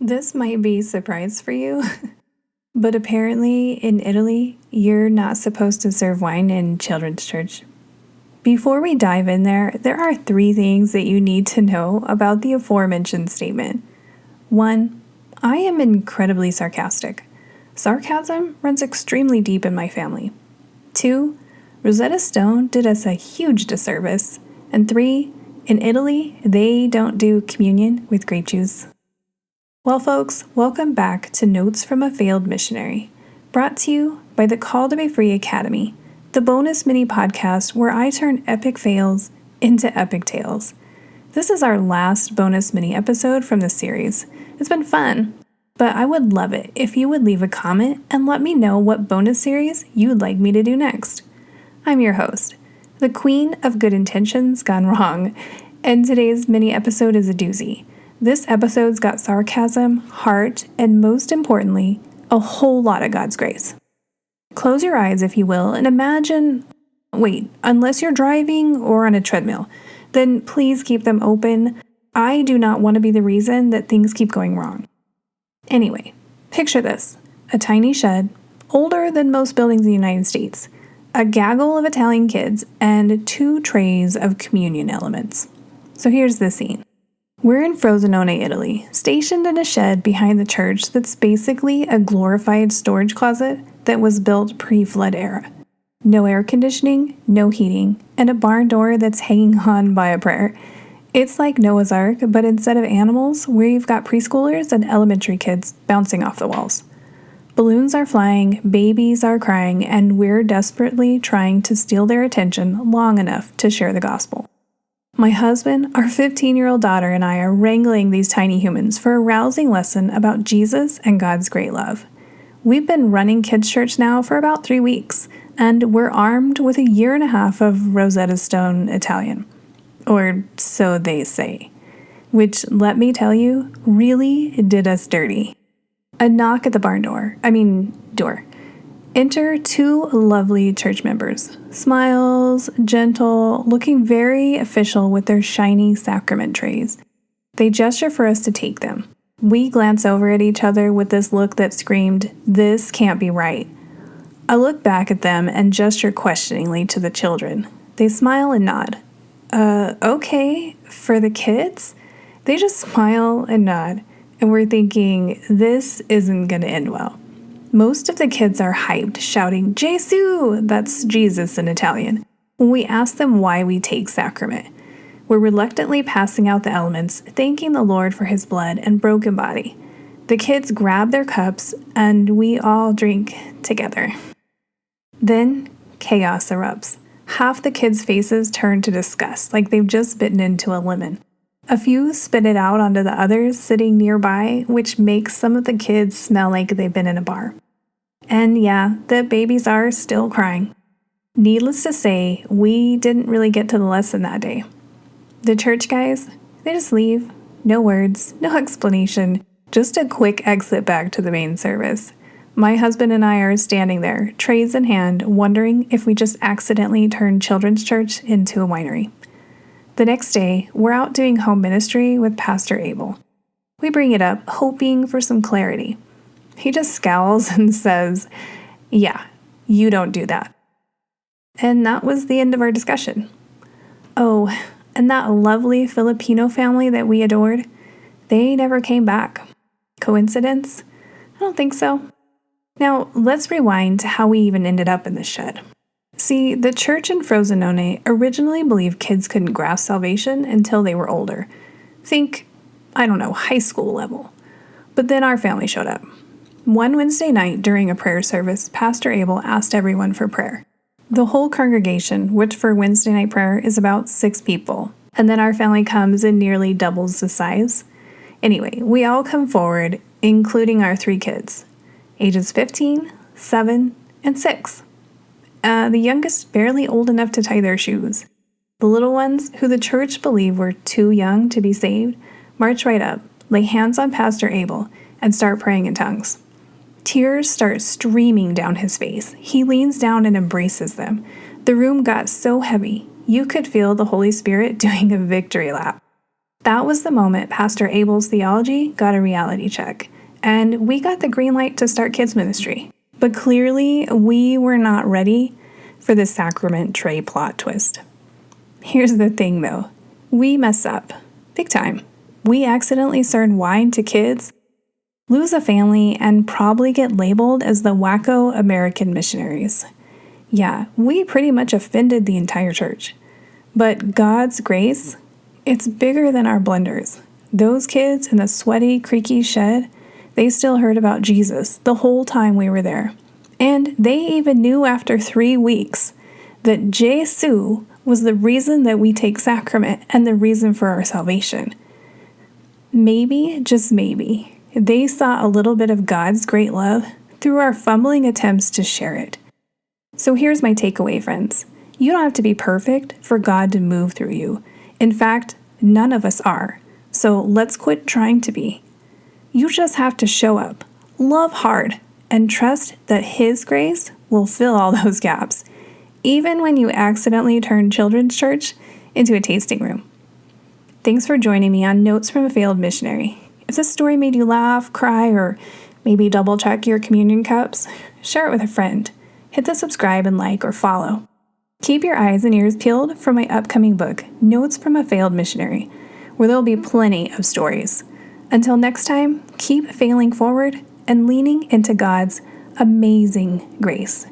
This might be a surprise for you, but apparently in Italy, you're not supposed to serve wine in children's church. Before we dive in there are 3 things that you need to know about the aforementioned statement. 1. I am incredibly sarcastic. Sarcasm runs extremely deep in my family. 2. Rosetta Stone did us a huge disservice. And 3. In Italy, they don't do communion with grape juice. Well, folks, welcome back to Notes from a Failed Missionary, brought to you by the Call to Be Free Academy, the bonus mini podcast where I turn epic fails into epic tales. This is our last bonus mini episode from the series. It's been fun, but I would love it if you would leave a comment and let me know what bonus series you'd like me to do next. I'm your host, the queen of good intentions gone wrong, and today's mini episode is a doozy. This episode's got sarcasm, heart, and most importantly, a whole lot of God's grace. Close your eyes, if you will, and imagine, unless you're driving or on a treadmill, then please keep them open. I do not want to be the reason that things keep going wrong. Anyway, picture this. A tiny shed, older than most buildings in the United States, a gaggle of Italian kids, and 2 trays of communion elements. So here's the scene. We're in Frosinone, Italy, stationed in a shed behind the church that's basically a glorified storage closet that was built pre-flood era. No air conditioning, no heating, and a barn door that's hanging on by a prayer. It's like Noah's Ark, but instead of animals, we've got preschoolers and elementary kids bouncing off the walls. Balloons are flying, babies are crying, and we're desperately trying to steal their attention long enough to share the gospel. My husband, our 15-year-old daughter, and I are wrangling these tiny humans for a rousing lesson about Jesus and God's great love. We've been running kids' church now for about 3 weeks, and we're armed with 1.5 years of Rosetta Stone Italian. Or so they say. Which, let me tell you, really did us dirty. A knock at the barn door. Enter 2 lovely church members. Smiles, gentle, looking very official with their shiny sacrament trays. They gesture for us to take them. We glance over at each other with this look that screamed, "This can't be right." I look back at them and gesture questioningly to the children. They smile and nod. Okay, for the kids? They just smile and nod, and we're thinking, this isn't gonna end well. Most of the kids are hyped, shouting, "Gesù!" That's Jesus in Italian. When we ask them why we take sacrament, we're reluctantly passing out the elements, thanking the Lord for his blood and broken body. The kids grab their cups, and we all drink together. Then, chaos erupts. Half the kids' faces turn to disgust, like they've just bitten into a lemon. A few spit it out onto the others sitting nearby, which makes some of the kids smell like they've been in a bar. And yeah, the babies are still crying. Needless to say, we didn't really get to the lesson that day. The church guys, they just leave. No words, no explanation, just a quick exit back to the main service. My husband and I are standing there, trays in hand, wondering if we just accidentally turned children's church into a winery. The next day, we're out doing home ministry with Pastor Abel. We bring it up, hoping for some clarity. He just scowls and says, "Yeah, you don't do that." And that was the end of our discussion. Oh, and that lovely Filipino family that we adored, they never came back. Coincidence? I don't think so. Now, let's rewind to how we even ended up in this shed. See, the church in Frosinone originally believed kids couldn't grasp salvation until they were older. Think, high school level. But then our family showed up. One Wednesday night during a prayer service, Pastor Abel asked everyone for prayer. The whole congregation, which for Wednesday night prayer is about 6 people, and then our family comes and nearly doubles the size. Anyway, we all come forward, including our 3 kids, ages 15, 7, and 6. The youngest barely old enough to tie their shoes. The little ones, who the church believed were too young to be saved, march right up, lay hands on Pastor Abel, and start praying in tongues. Tears start streaming down his face. He leans down and embraces them. The room got so heavy, you could feel the Holy Spirit doing a victory lap. That was the moment Pastor Abel's theology got a reality check, and we got the green light to start kids ministry. But clearly, we were not ready for the sacrament tray plot twist. Here's the thing though, we mess up, big time. We accidentally serve wine to kids, lose a family, and probably get labeled as the wacko American missionaries. Yeah, we pretty much offended the entire church. But God's grace, it's bigger than our blunders. Those kids in the sweaty, creaky shed, they still heard about Jesus the whole time we were there. And they even knew after 3 weeks that Jesus was the reason that we take sacrament and the reason for our salvation. Maybe, just maybe, they saw a little bit of God's great love through our fumbling attempts to share it. So here's my takeaway, friends. You don't have to be perfect for God to move through you. In fact, none of us are. So let's quit trying to be. You just have to show up, love hard, and trust that His grace will fill all those gaps, even when you accidentally turn children's church into a tasting room. Thanks for joining me on Notes from a Failed Missionary. If this story made you laugh, cry, or maybe double check your communion cups, share it with a friend. Hit the subscribe and like or follow. Keep your eyes and ears peeled for my upcoming book, Notes from a Failed Missionary, where there will be plenty of stories. Until next time, keep failing forward and leaning into God's amazing grace.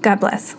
God bless.